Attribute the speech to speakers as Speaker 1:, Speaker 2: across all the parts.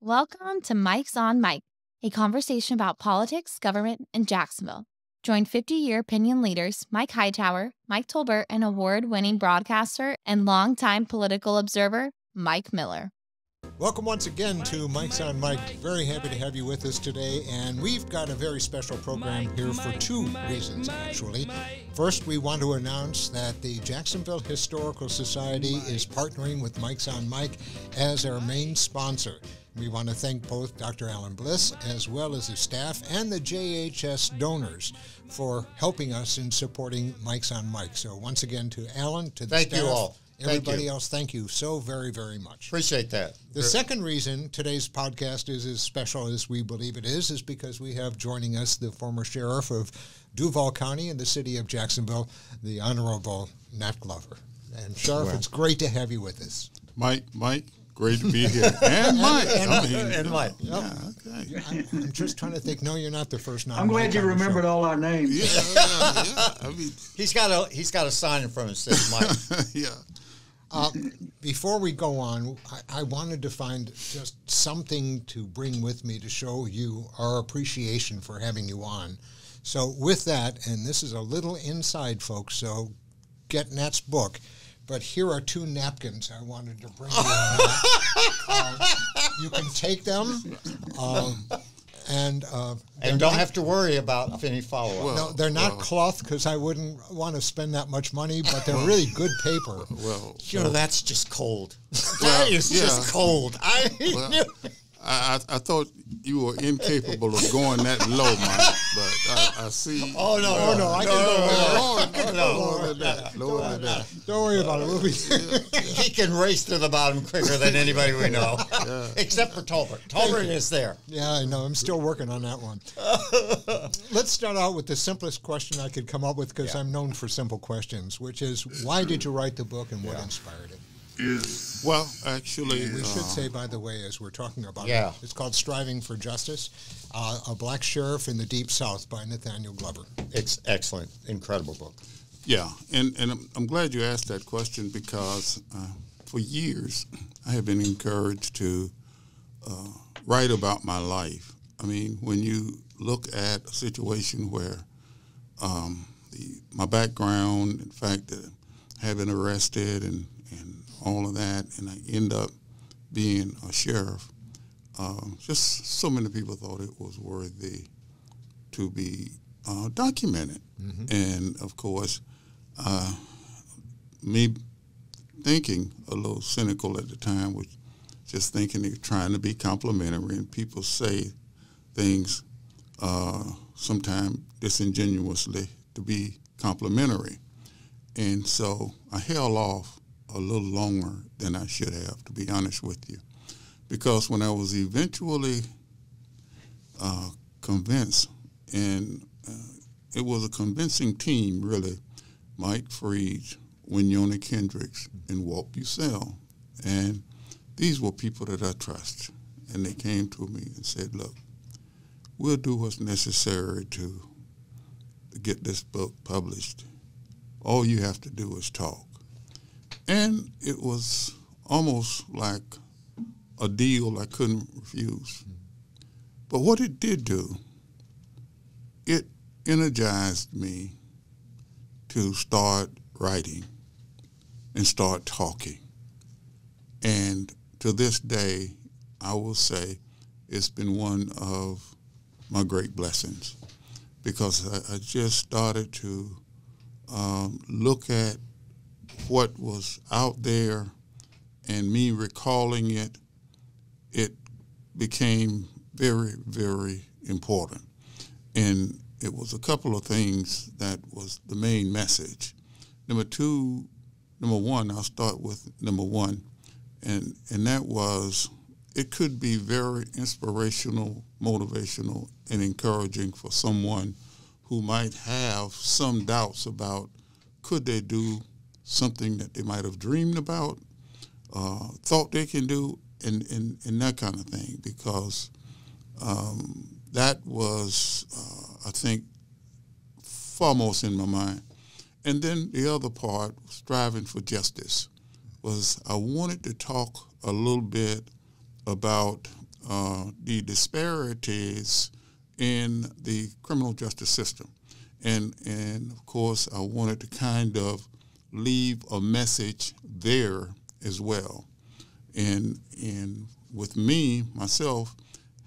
Speaker 1: Welcome to Mike's on Mike, a conversation about politics, government, and Jacksonville. Join 50-year opinion leaders Mike Hightower, Mike Tolbert, and award-winning broadcaster and longtime political observer, Mike Miller.
Speaker 2: Welcome once again to Mike's on Mike. Very happy to have you with us today, and we've got a very special program here for two reasons, actually. First, we want to announce that the Jacksonville Historical Society is partnering with Mike's on Mike as our main sponsor. We want to thank both Dr. Alan Bliss as well as the staff and the JHS donors for helping us in supporting Mike's on Mike. So once again to Alan, to the staff.
Speaker 3: Thank you all.
Speaker 2: Everybody else, thank you so very, very much.
Speaker 3: Appreciate that.
Speaker 2: The second reason today's podcast is as special as we believe it is because we have joining us the former sheriff of Duval County in the city of Jacksonville, the Honorable Nat Glover. And Sheriff, it's great to have you with us.
Speaker 4: Mike, great to be here. And Mike.
Speaker 3: And Mike.
Speaker 4: Yeah, okay.
Speaker 2: I'm just trying to think. No, you're not the first.
Speaker 5: I'm glad you remembered all our names.
Speaker 4: Yeah. I mean,
Speaker 3: he's got a sign in front of him that says Mike.
Speaker 4: yeah.
Speaker 2: Before we go on, I wanted to find just something to bring with me to show you our appreciation for having you on. So with that, and this is a little inside, folks, so get Nat's book. But here are two napkins I wanted to bring you. You can take them, and
Speaker 3: don't have to worry about any follow-up.
Speaker 2: Well, no, they're not cloth because I wouldn't want to spend that much money, but they're really good paper.
Speaker 4: Well,
Speaker 3: that's just cold.
Speaker 4: Well,
Speaker 3: that is just cold.
Speaker 4: I thought you were incapable of going that low, Mike, but I see.
Speaker 3: Oh, no.
Speaker 2: I can go
Speaker 4: lower than that.
Speaker 2: Don't worry about it. We'll be
Speaker 3: He can race to the bottom quicker than anybody we know, except for Tolbert. Tolbert is there.
Speaker 2: Yeah, I know. I'm still working on that one. Let's start out with the simplest question I could come up with because I'm known for simple questions, which is, why did you write the book and what inspired it?
Speaker 4: Well, actually,
Speaker 2: we should say, by the way, as we're talking about
Speaker 3: it,
Speaker 2: it's called Striving for Justice, A Black Sheriff in the Deep South by Nathaniel Glover.
Speaker 3: It's excellent. Incredible book.
Speaker 4: Yeah, and I'm glad you asked that question because for years I have been encouraged to write about my life. I mean, when you look at a situation where my background, in fact, having arrested and all of that, and I end up being a sheriff. Just so many people thought it was worthy to be documented. Mm-hmm. And, of course, me thinking a little cynical at the time was just thinking they're trying to be complimentary, and people say things sometimes disingenuously to be complimentary. And so I held off a little longer than I should have, to be honest with you. Because when I was eventually convinced, and it was a convincing team, really, Mike Freed, Winyona Kendricks, and Walt Bucell. And these were people that I trust. And they came to me and said, look, we'll do what's necessary to get this book published. All you have to do is talk. And it was almost like a deal I couldn't refuse. But what it did do, it energized me to start writing and start talking. And to this day, I will say it's been one of my great blessings because I just started to look at what was out there, and me recalling it, it became very, very important. And it was a couple of things that was the main message. Number one, I'll start with number one, and that was it could be very inspirational, motivational, and encouraging for someone who might have some doubts about could they do something that they might have dreamed about, thought they can do, and that kind of thing, because that was, I think, foremost in my mind. And then the other part, striving for justice, was I wanted to talk a little bit about the disparities in the criminal justice system. And of course, I wanted to kind of leave a message there as well. And with me, myself,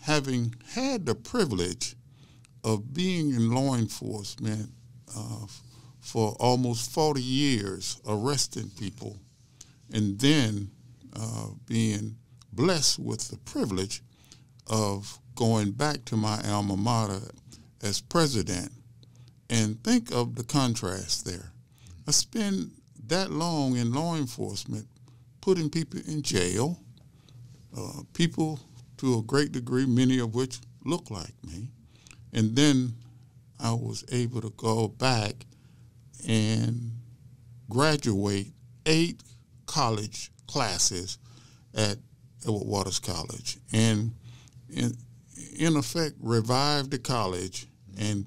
Speaker 4: having had the privilege of being in law enforcement for almost 40 years, arresting people, and then being blessed with the privilege of going back to my alma mater as president, and think of the contrast there. I spent that long in law enforcement putting people in jail, people to a great degree, many of which look like me. And then I was able to go back and graduate 8 college classes at Edward Waters College, and in effect revive the college and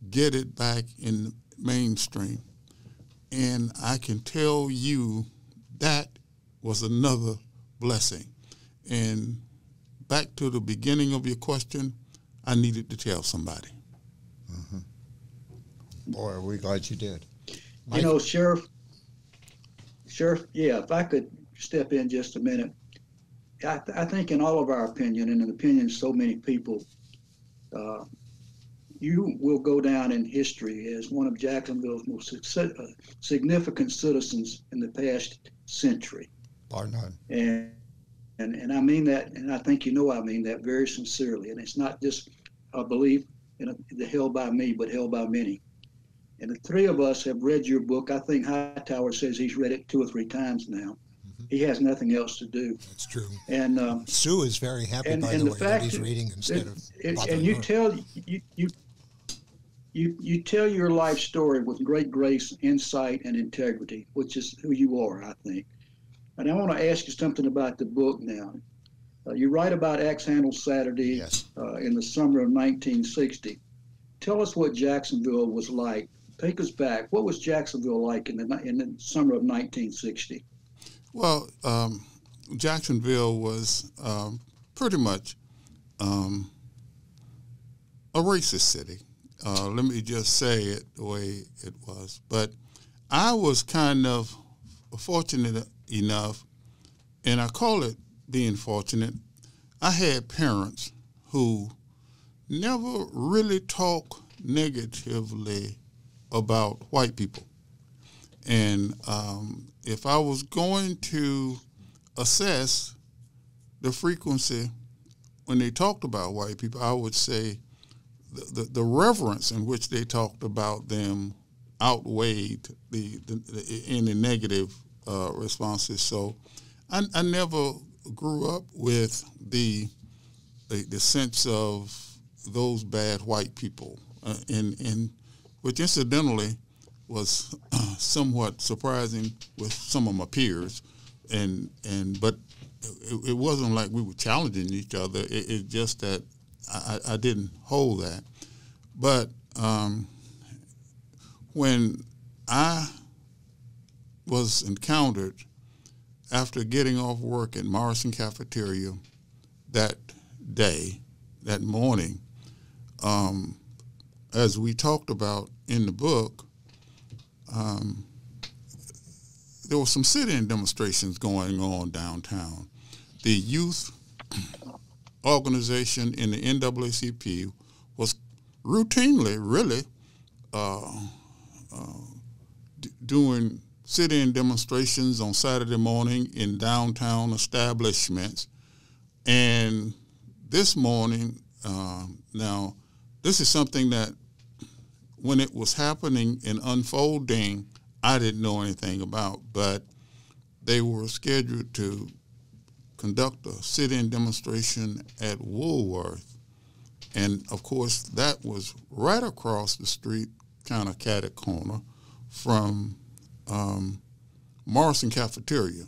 Speaker 4: get it back in mainstream. And I can tell you that was another blessing. And back to the beginning of your question, I needed to tell somebody.
Speaker 3: Mm-hmm. Boy, are we glad you did.
Speaker 5: You know, Sheriff, yeah, if I could step in just a minute. I think in all of our opinion, and in the opinion of so many people, you will go down in history as one of Jacksonville's most significant citizens in the past century.
Speaker 3: Bar none.
Speaker 5: And I mean that, and I think you know I mean that very sincerely. And it's not just a belief held by me, but held by many. And the 3 of us have read your book. I think Hightower says he's read it 2 or 3 times now. Mm-hmm. He has nothing else to do.
Speaker 2: That's true.
Speaker 5: And
Speaker 2: Sue is very happy, by the way, that he's reading instead of
Speaker 5: and you
Speaker 2: her.
Speaker 5: You tell your life story with great grace, insight, and integrity, which is who you are, I think. And I want to ask you something about the book now. You write about Axe Handle Saturday
Speaker 2: Yes.
Speaker 5: In the summer of 1960. Tell us what Jacksonville was like. Take us back. What was Jacksonville like in the summer of 1960?
Speaker 4: Well, Jacksonville was pretty much a racist city. Let me just say it the way it was. But I was kind of fortunate enough, and I call it being fortunate. I had parents who never really talk negatively about white people. And if I was going to assess the frequency when they talked about white people, I would say the reverence in which they talked about them outweighed any negative responses. So I never grew up with the sense of those bad white people, and which incidentally was somewhat surprising with some of my peers, but it wasn't like we were challenging each other. It's just that I didn't hold that. But when I was encountered after getting off work at Morrison Cafeteria that day, that morning, as we talked about in the book, there were some sit-in demonstrations going on downtown. The youth organization in the NAACP was routinely really doing sit-in demonstrations on Saturday morning in downtown establishments. And this morning, now, this is something that when it was happening and unfolding, I didn't know anything about, but they were scheduled to conduct a sit-in demonstration at Woolworth. And, of course, that was right across the street, kind of catty corner, from Morrison Cafeteria.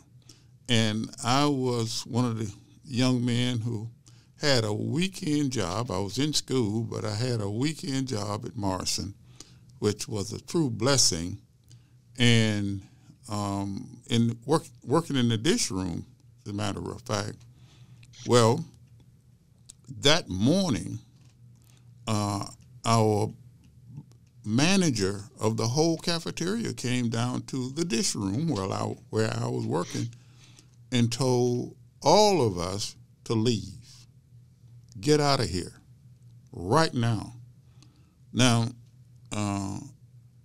Speaker 4: And I was one of the young men who had a weekend job. I was in school, but I had a weekend job at Morrison, which was a true blessing. And working in the dish room, as a matter of fact. Well, that morning, our manager of the whole cafeteria came down to the dish room where I was working and told all of us to leave. Get out of here right now. Now,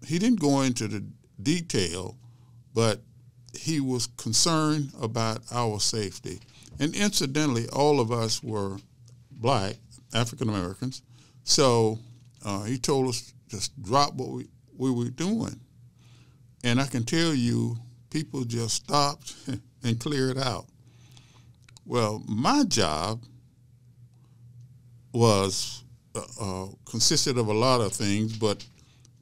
Speaker 4: he didn't go into the detail, but he was concerned about our safety. And incidentally, all of us were black, African Americans, so he told us just drop what we were doing. And I can tell you, people just stopped and cleared out. Well, my job was consisted of a lot of things, but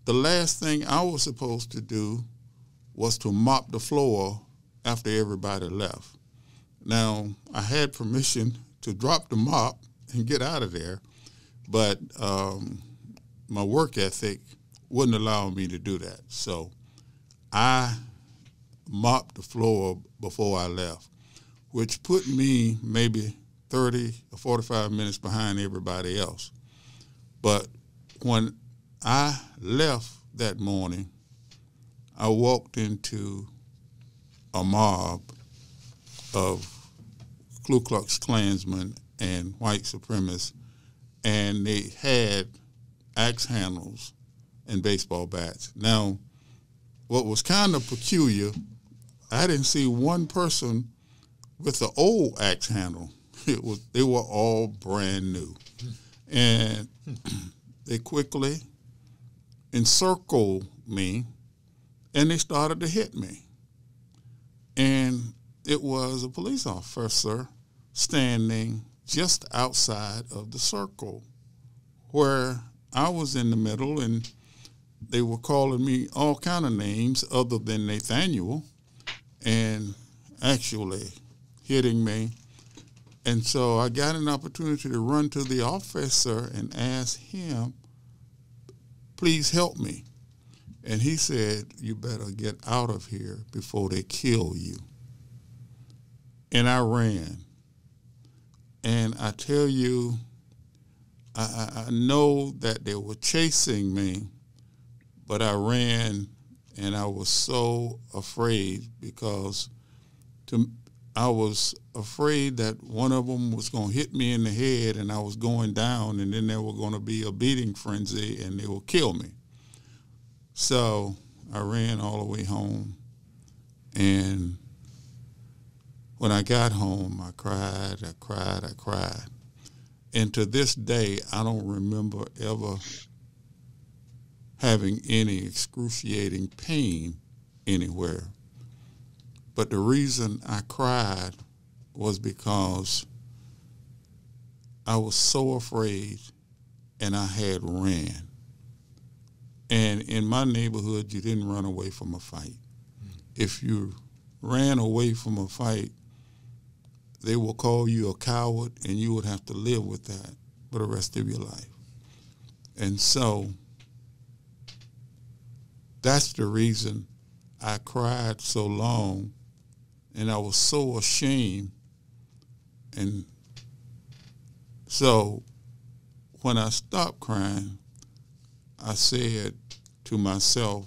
Speaker 4: the last thing I was supposed to do was to mop the floor after everybody left. Now, I had permission to drop the mop and get out of there, but my work ethic wouldn't allow me to do that. So I mopped the floor before I left, which put me maybe 30 or 45 minutes behind everybody else. But when I left that morning, I walked into a mob of Ku Klux Klansmen and white supremacists, and they had axe handles and baseball bats. Now, what was kind of peculiar, I didn't see one person with the old axe handle. They were all brand new. And they quickly encircled me, and they started to hit me. And it was a police officer standing just outside of the circle where I was in the middle, and they were calling me all kind of names other than Nathaniel, and actually hitting me. And so I got an opportunity to run to the officer and ask him, please help me. And he said, you better get out of here before they kill you. And I ran. And I tell you, I know that they were chasing me, but I ran, and I was so afraid because I was afraid that one of them was going to hit me in the head and I was going down, and then there were going to be a beating frenzy and they will kill me. So I ran all the way home, and when I got home, I cried. And to this day, I don't remember ever having any excruciating pain anywhere. But the reason I cried was because I was so afraid, and I had ran. And in my neighborhood, you didn't run away from a fight. If you ran away from a fight, they will call you a coward, and you would have to live with that for the rest of your life. And so that's the reason I cried so long, and I was so ashamed. And so when I stopped crying, I said to myself,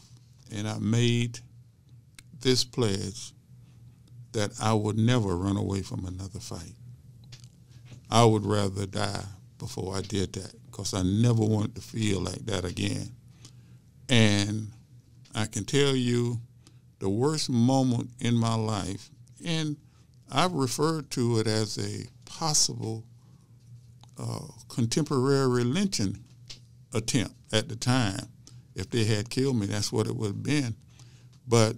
Speaker 4: and I made this pledge, that I would never run away from another fight. I would rather die before I did that, because I never wanted to feel like that again. And I can tell you the worst moment in my life, and I've referred to it as a possible contemporary lynching attempt at the time. If they had killed me, that's what it would have been. But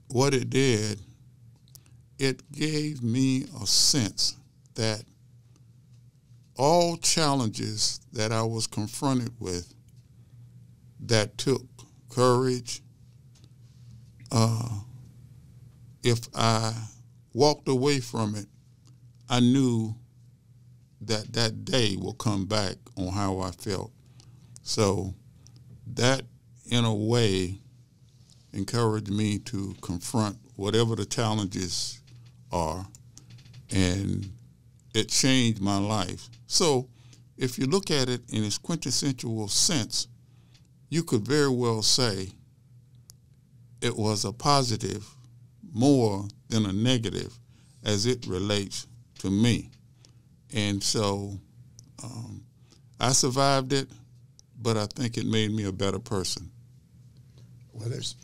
Speaker 4: what it did, it gave me a sense that all challenges that I was confronted with that took courage, if I walked away from it, I knew that that day will come back on how I felt. So that, in a way, encouraged me to confront whatever the challenges are and it changed my life. So if you look at it in its quintessential sense, you could very well say it was a positive more than a negative as it relates to me. And so I survived it, but I think it made me a better person.
Speaker 3: Well, there's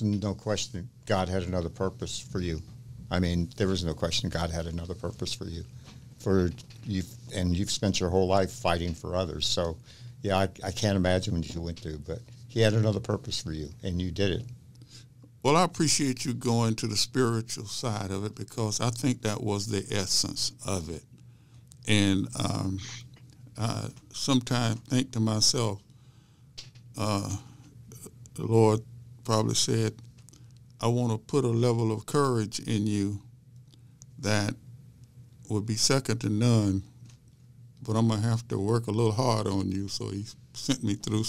Speaker 3: no question God had another purpose for you. I mean, there was no question God had another purpose for you. And you've spent your whole life fighting for others. So, yeah, I can't imagine what you went through, but he had another purpose for you, and you did it.
Speaker 4: Well, I appreciate you going to the spiritual side of it, because I think that was the essence of it. And I sometimes think to myself, the Lord probably said, I want to put a level of courage in you that would be second to none, but I'm going to have to work a little hard on you. So he sent me through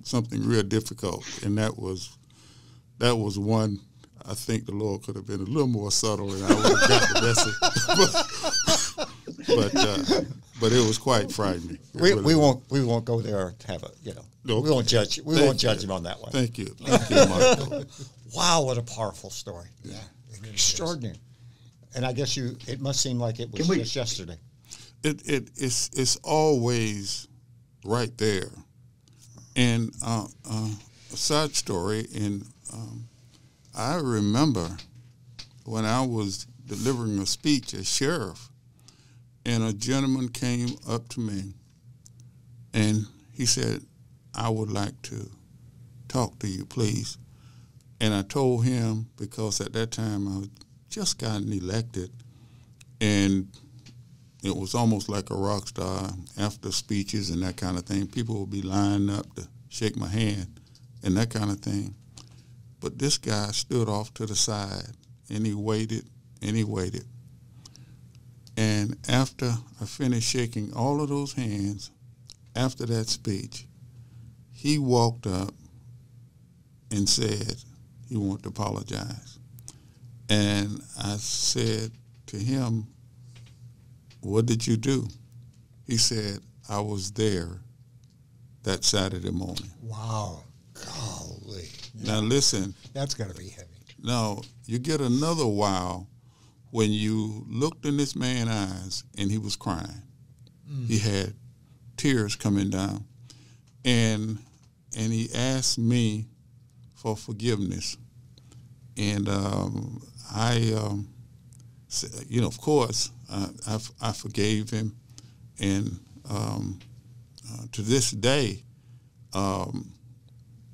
Speaker 4: something real difficult, and that was one. I think the Lord could have been a little more subtle, and I would have got the message. But it was quite frightening.
Speaker 3: We won't go there to have we won't judge. We won't judge him on that one.
Speaker 4: Thank you, Michael.
Speaker 3: Wow, what a powerful story! Yeah, extraordinary. And I guess it must seem like it was just yesterday.
Speaker 4: It's always right there. And a side story, and I remember when I was delivering a speech as sheriff, and a gentleman came up to me, and he said, I would like to talk to you, please. And I told him, because at that time I had just gotten elected, and it was almost like a rock star. After speeches and that kind of thing, people would be lining up to shake my hand and that kind of thing. But this guy stood off to the side, and he waited, and he waited. And after I finished shaking all of those hands, after that speech, he walked up and said he wanted to apologize. And I said to him, what did you do? He said, I was there that Saturday morning.
Speaker 2: Wow. Golly.
Speaker 4: Now listen.
Speaker 2: That's got to be heavy.
Speaker 4: Now, you get another wow when you looked in this man's eyes and he was crying. He had tears coming down. And he asked me for forgiveness. And of course, I forgave him. And to this day,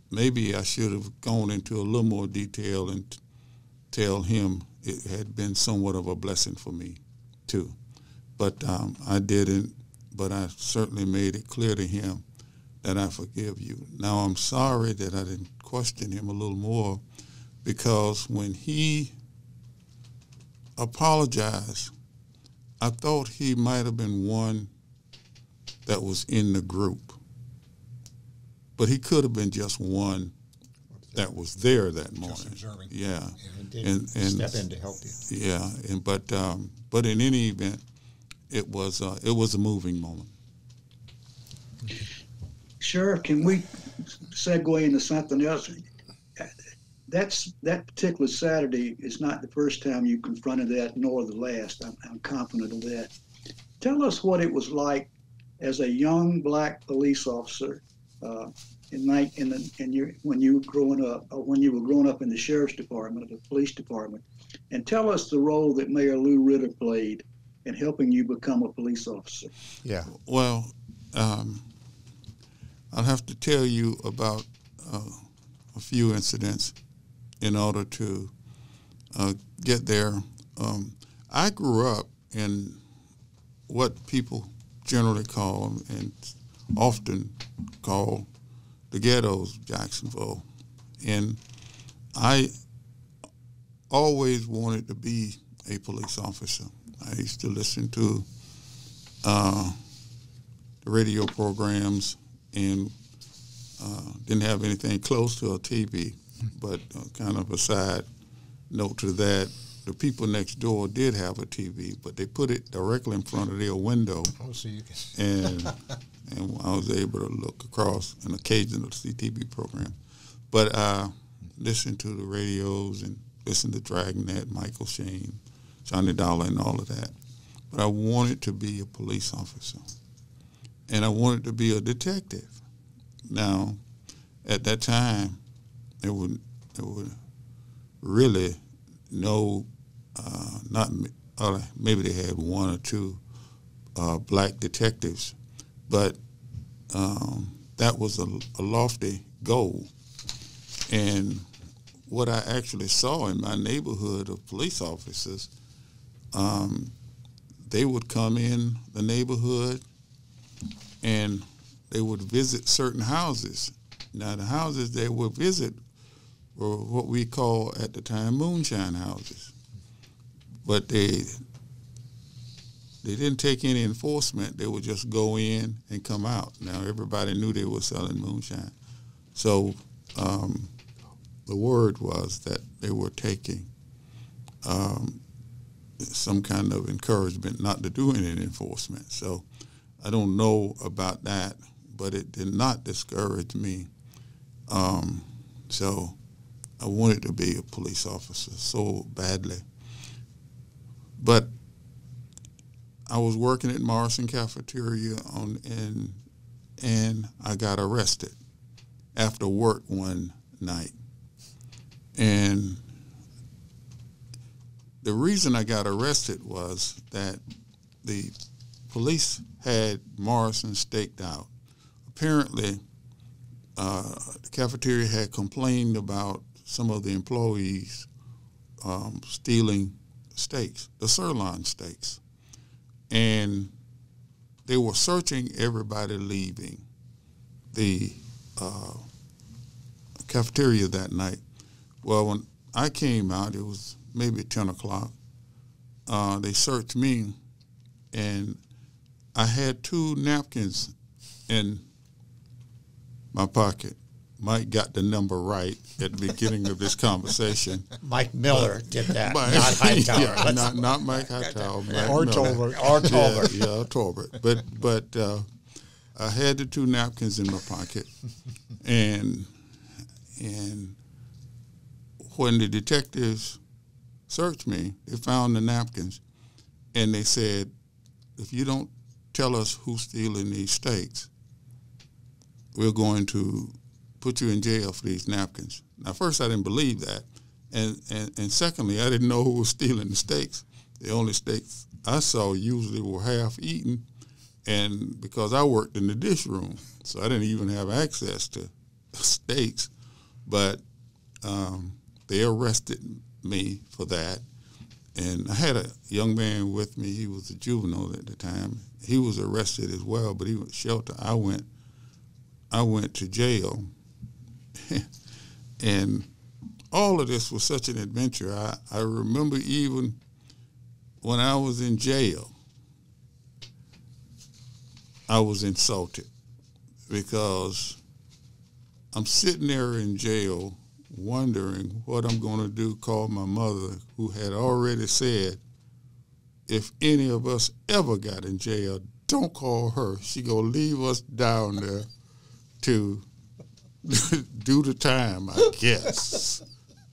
Speaker 4: maybe I should have gone into a little more detail and tell him it had been somewhat of a blessing for me, too. But I didn't, but I certainly made it clear to him that I forgive you. Now, I'm sorry that I didn't question him a little more, because when he apologized, I thought he might have been one that was in the group. But he could have been just one that was there that morning.
Speaker 2: Just observing.
Speaker 4: Yeah.
Speaker 3: And step in to help you.
Speaker 4: Yeah. But in any event, it was a moving moment.
Speaker 5: Sheriff, can we segue into something else? That particular Saturday is not the first time you confronted that, nor the last. I'm confident of that. Tell us what it was like as a young black police officer when you were growing up, or when you were growing up in the sheriff's department, or the police department, and tell us the role that Mayor Lou Ritter played in helping you become a police officer.
Speaker 3: Yeah.
Speaker 4: Well, I'll have to tell you about a few incidents in order to get there. I grew up in what people generally call, and often call, the ghettos of Jacksonville. And I always wanted to be a police officer. I used to listen to the radio programs, and didn't have anything close to a TV, but kind of a side note to that, the people next door did have a TV, but they put it directly in front of their window.
Speaker 2: Oh, so you can.
Speaker 4: And I was able to look across and occasionally see TV program. But listen to the radios and listen to Dragnet, Michael Shane, Johnny Dollar, and all of that. But I wanted to be a police officer, and I wanted to be a detective. Now, at that time, there were really no, maybe they had one or two black detectives, but that was a lofty goal. And what I actually saw in my neighborhood of police officers, they would come in the neighborhood and they would visit certain houses. Now, the houses they would visit were what we call at the time moonshine houses. But they didn't take any enforcement. They would just go in and come out. Now, everybody knew they were selling moonshine. So the word was that they were taking some kind of encouragement not to do any enforcement. So I don't know about that, but it did not discourage me. So I wanted to be a police officer so badly. But I was working at Morrison Cafeteria and I got arrested after work one night. And the reason I got arrested was that the police had Morrison staked out. Apparently, the cafeteria had complained about some of the employees stealing steaks, the sirloin steaks. And they were searching everybody leaving the cafeteria that night. Well, when I came out, it was maybe 10 o'clock. They searched me, and I had 2 napkins in my pocket. Mike got the number right at the beginning of this conversation.
Speaker 3: Mike Miller did that, not Hightower.
Speaker 4: Yeah, not Mike Hightower. Mike
Speaker 3: or
Speaker 4: Miller.
Speaker 3: Tolbert.
Speaker 4: Yeah, Tolbert. But I had the 2 napkins in my pocket, and when the detectives searched me, they found the napkins, and they said, if you don't tell us who's stealing these steaks, we're going to put you in jail for these napkins. Now, first, I didn't believe that, and secondly, I didn't know who was stealing the steaks. The only steaks I saw usually were half eaten, and because I worked in the dish room, so I didn't even have access to steaks, but they arrested me for that. And I had a young man with me. He was a juvenile at the time. He was arrested as well, but he was sheltered. I went to jail. And all of this was such an adventure. I remember even when I was in jail, I was insulted because I'm sitting there in jail wondering what I'm going to do, call my mother, who had already said, if any of us ever got in jail, don't call her. She going to leave us down there to do the time, I guess.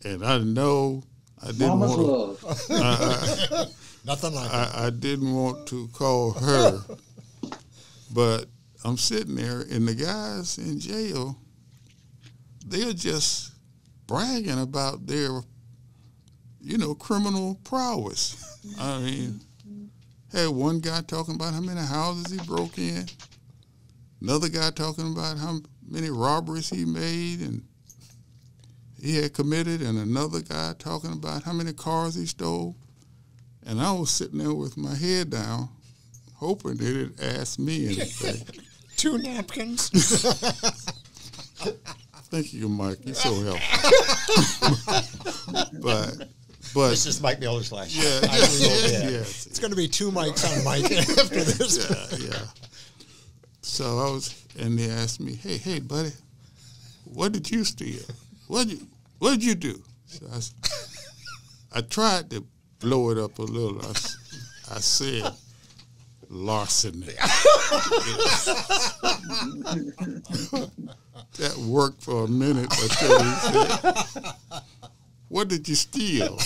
Speaker 4: And I know I didn't want to.
Speaker 2: Nothing like it.
Speaker 4: I didn't want to call her, but I'm sitting there, and the guys in jail, they're just bragging about their, criminal prowess. I mean, had one guy talking about how many houses he broke in, another guy talking about how many robberies he made and he had committed, and another guy talking about how many cars he stole. And I was sitting there with my head down, hoping they didn't ask me anything.
Speaker 3: 2 napkins.
Speaker 4: Thank you, Mike. You're so helpful. but
Speaker 3: This is Mike Miller's last year.
Speaker 4: Yes.
Speaker 2: It's going to be 2 mics on Mike after this.
Speaker 4: Yeah. So I was, and they asked me, hey, buddy, what did you steal? What did you do? So I tried to blow it up a little. I said, larceny. That worked for a minute until he said, what did you steal?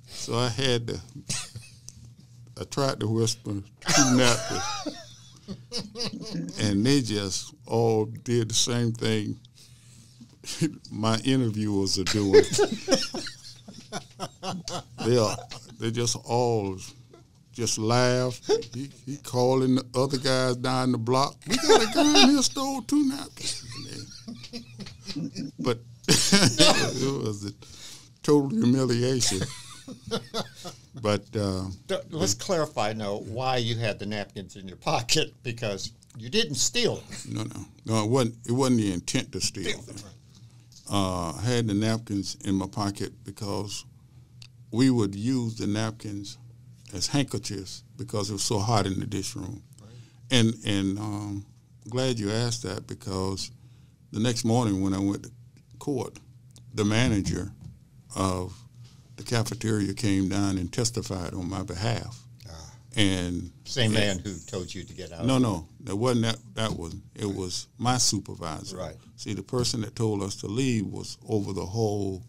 Speaker 4: So I tried to whisper 2 napkins. And they just all did the same thing my interviewers are doing. They just all just laugh. He calling the other guys down the block. We got a guy in here stole 2 napkins. But it was a total humiliation. But
Speaker 3: let's clarify now why you had the napkins in your pocket, because you didn't steal them.
Speaker 4: No. It wasn't the intent to steal them. I had the napkins in my pocket because we would use the napkins as handkerchiefs because it was so hot in the dish room. Right. And I'm glad you asked that, because the next morning when I went to court, the manager of the cafeteria came down and testified on my behalf. And
Speaker 3: same man who told you to get out?
Speaker 4: No, it wasn't that one. It was my supervisor.
Speaker 3: Right.
Speaker 4: See, the person that told us to leave was over the whole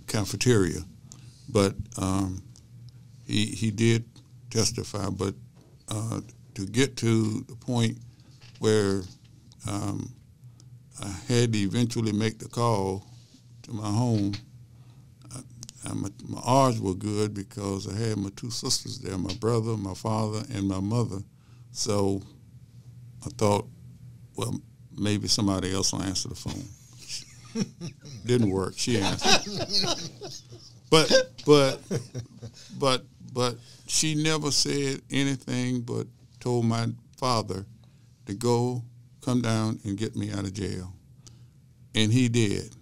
Speaker 4: cafeteria. But he did testify. But to get to the point where I had to eventually make the call to my home, my odds were good because I had my 2 sisters there, my brother, my father, and my mother. So I thought, well, maybe somebody else will answer the phone. Didn't work. She answered. But she never said anything but told my father to come down and get me out of jail. And he did.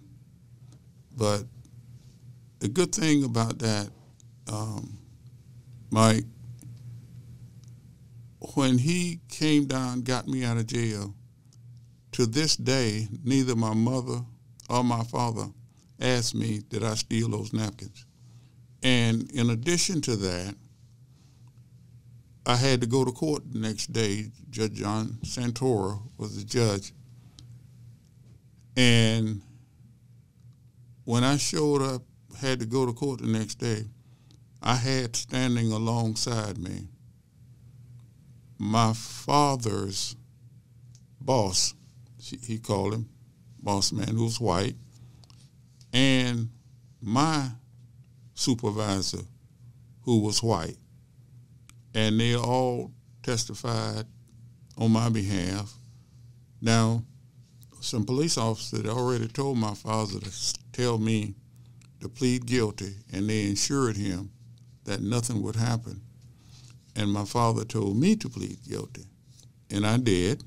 Speaker 4: But the good thing about that, Mike, when he came down, got me out of jail, to this day, neither my mother or my father asked me, did I steal those napkins? And in addition to that, I had to go to court the next day. Judge John Santora was the judge. And when I showed up, had to go to court the next day, I had standing alongside me my father's boss, he called him, boss man, who was white, and my supervisor, who was white. And they all testified on my behalf. Now, some police officers had already told my father to tell me to plead guilty, and they assured him that nothing would happen. And my father told me to plead guilty, and I did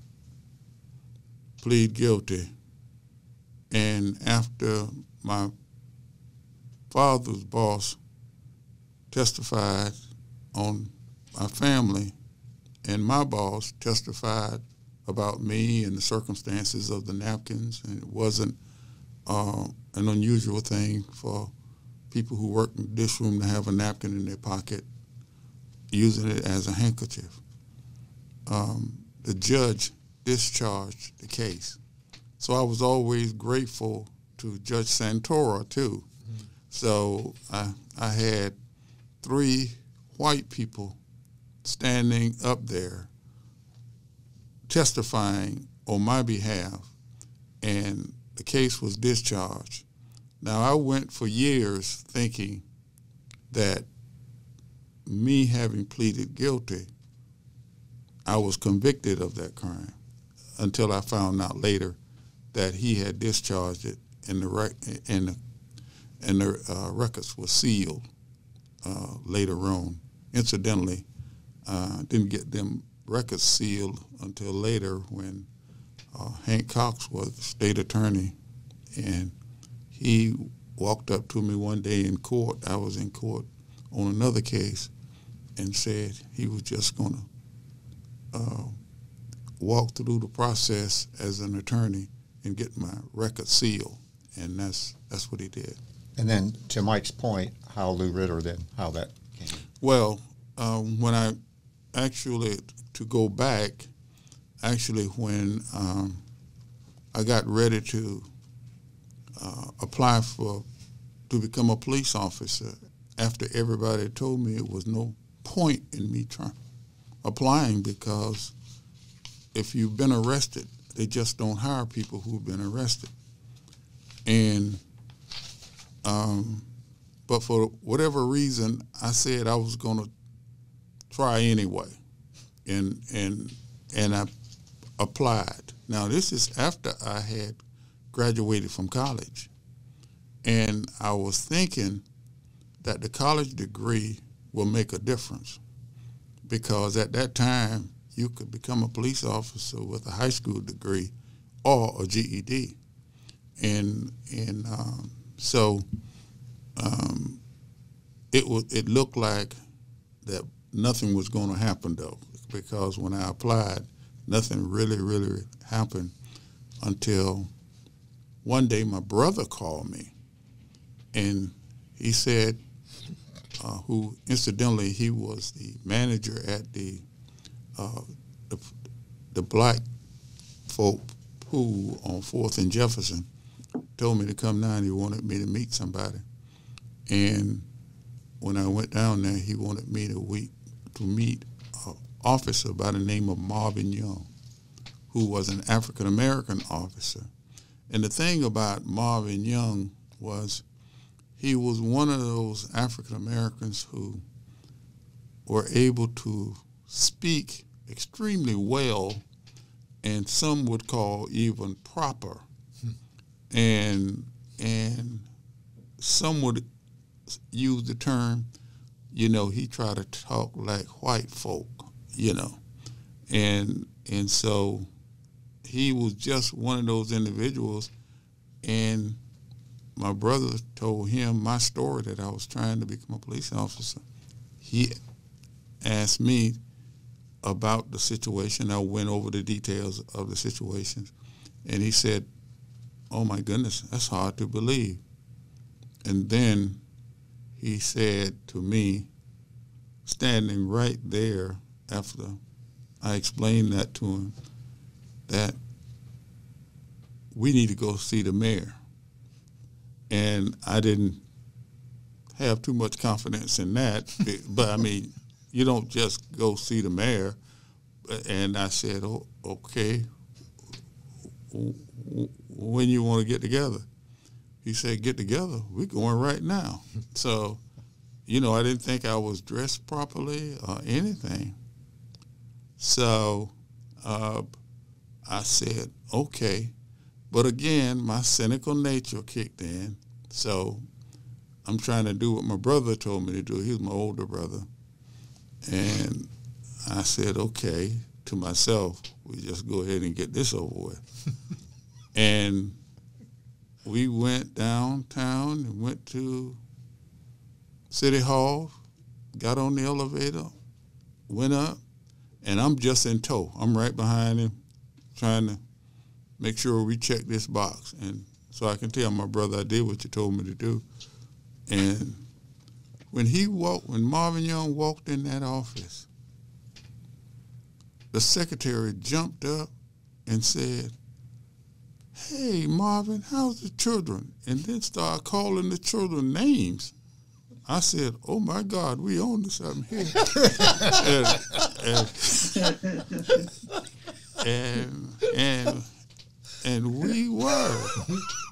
Speaker 4: plead guilty. And after my father's boss testified on my family, and my boss testified about me and the circumstances of the napkins, and it wasn't an unusual thing for people who work in the dish room to have a napkin in their pocket, using it as a handkerchief. The judge discharged the case. So I was always grateful to Judge Santora, too. Mm-hmm. So I had 3 white people standing up there testifying on my behalf, and the case was discharged. Now, I went for years thinking that me having pleaded guilty, I was convicted of that crime, until I found out later that he had discharged it, and the records were sealed later on. Incidentally, didn't get them records sealed until later when Hank Cox was the state attorney, and he walked up to me one day in court. I was in court on another case, and said he was just going to walk through the process as an attorney and get my record sealed, and that's what he did.
Speaker 3: And then to Mike's point, how Lou Ritter then, how that came.
Speaker 4: Well, when I actually, to go back, actually when I got ready to apply to become a police officer, after everybody told me it was no point in me applying, because if you've been arrested, they just don't hire people who've been arrested. And but for whatever reason, I said I was going to try anyway, and I applied. Now this is after I had graduated from college, and I was thinking that the college degree will make a difference, because at that time you could become a police officer with a high school degree or a GED, and so it looked like that nothing was going to happen though, because when I applied, nothing really happened until one day my brother called me, and he said, who incidentally he was the manager at the black folk pool on 4th and Jefferson, told me to come down. He wanted me to meet somebody, and when I went down there, he wanted me to meet an officer by the name of Marvin Young, who was an African American officer. And the thing about Marvin Young was he was one of those African Americans who were able to speak extremely well, and some would call even proper, and some would use the term, he tried to talk like white folk, and so he was just one of those individuals. And my brother told him my story, that I was trying to become a police officer. He asked me about the situation. I went over the details of the situation, and he said, "Oh my goodness, that's hard to believe." And then he said to me, standing right there after I explained that to him, that we need to go see the mayor. And I didn't have too much confidence in that, but I mean, you don't just go see the mayor. And I said, "Oh, okay, when you want to get together?" He said, "Get together? We're going right now." So, I didn't think I was dressed properly or anything. So I said, okay. But again, my cynical nature kicked in. So I'm trying to do what my brother told me to do. He was my older brother. And I said, okay, to myself, we just go ahead and get this over with. And we went downtown and went to City Hall, got on the elevator, went up, and I'm just in tow. I'm right behind him, trying to make sure we check this box. And so I can tell my brother I did what you told me to do. And when Marvin Young walked in that office, the secretary jumped up and said, "Hey, Marvin, how's the children?" And then started calling the children names. I said, "Oh my God, we own to something here." and we were,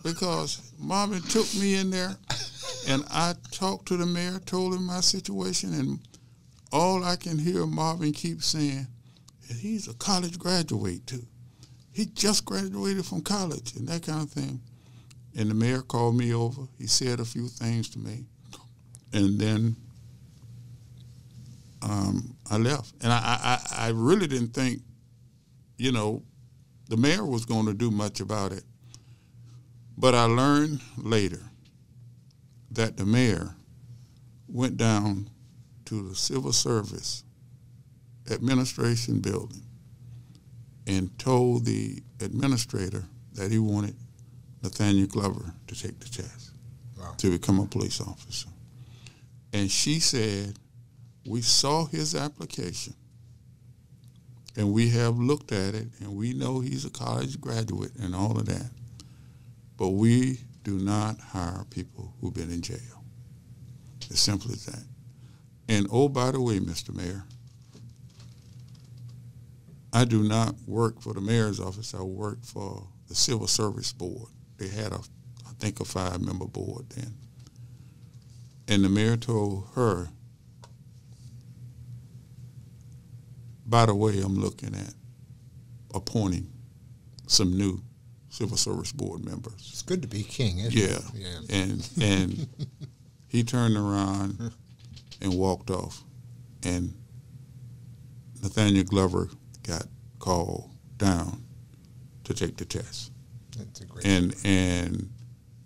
Speaker 4: because Marvin took me in there, and I talked to the mayor, told him my situation, and all I can hear Marvin keep saying is, "He's a college graduate too. He just graduated from college," and that kind of thing. And the mayor called me over. He said a few things to me. And then I left. And I really didn't think, the mayor was going to do much about it. But I learned later that the mayor went down to the civil service administration building and told the administrator that he wanted Nathaniel Glover to take the test.
Speaker 2: Wow.
Speaker 4: to become a police officer. And she said, we saw his application, and we have looked at it, and we know he's a college graduate and all of that, but we do not hire people who've been in jail. As simple as that. And oh, by the way, Mr. Mayor, I do not work for the mayor's office. I work for the Civil Service Board. They had, I think, a 5-member board then. And the mayor told her, by the way, I'm looking at appointing some new Civil Service Board members.
Speaker 2: It's good to be king, isn't
Speaker 4: it?
Speaker 2: Yeah.
Speaker 4: And he turned around and walked off. And Nathaniel Glover got called down to take the test.
Speaker 2: That's a great
Speaker 4: and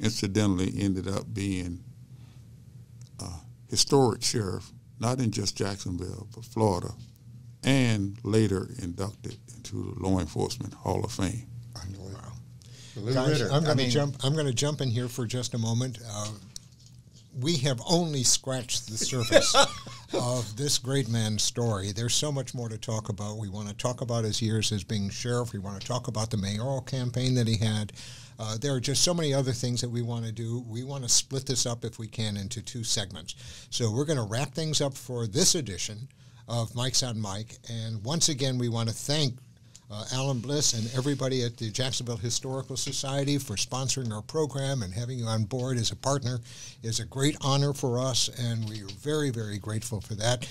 Speaker 4: incidentally ended up being a historic sheriff, not in just Jacksonville, but Florida, and later inducted into the Law Enforcement Hall of Fame.
Speaker 2: Wow. Guys, I'm going to jump in here for just a moment. We have only scratched the surface of this great man's story. There's so much more to talk about. We want to talk about his years as being sheriff. We want to talk about the mayoral campaign that he had. There are just so many other things that we want to do. We want to split this up, if we can, into 2 segments. So we're going to wrap things up for this edition of Mike's on Mike. And once again, we want to thank Alan Bliss and everybody at the Jacksonville Historical Society for sponsoring our program and having you on board as a partner is a great honor for us, and we are very, very grateful for that.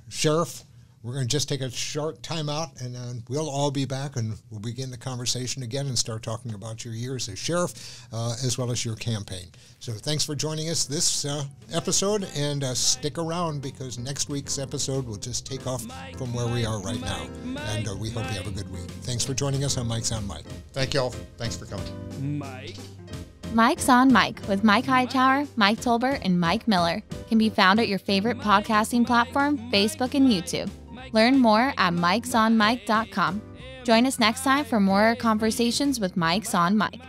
Speaker 2: Sheriff, we're going to just take a short time out, and then we'll all be back, and we'll begin the conversation again and start talking about your years as sheriff, as well as your campaign. So thanks for joining us this episode, and stick around, because next week's episode will just take off from where we are right now, and we hope you have a good week. Thanks for joining us on Mike's on Mike.
Speaker 3: Thank y'all. Thanks for coming.
Speaker 1: Mike's on Mike with Mike Hightower, Mike Tolbert, and Mike Miller can be found at your favorite podcasting platform, Facebook and YouTube. Learn more at mikesonmike.com. Join us next time for more conversations with Mike's on Mike.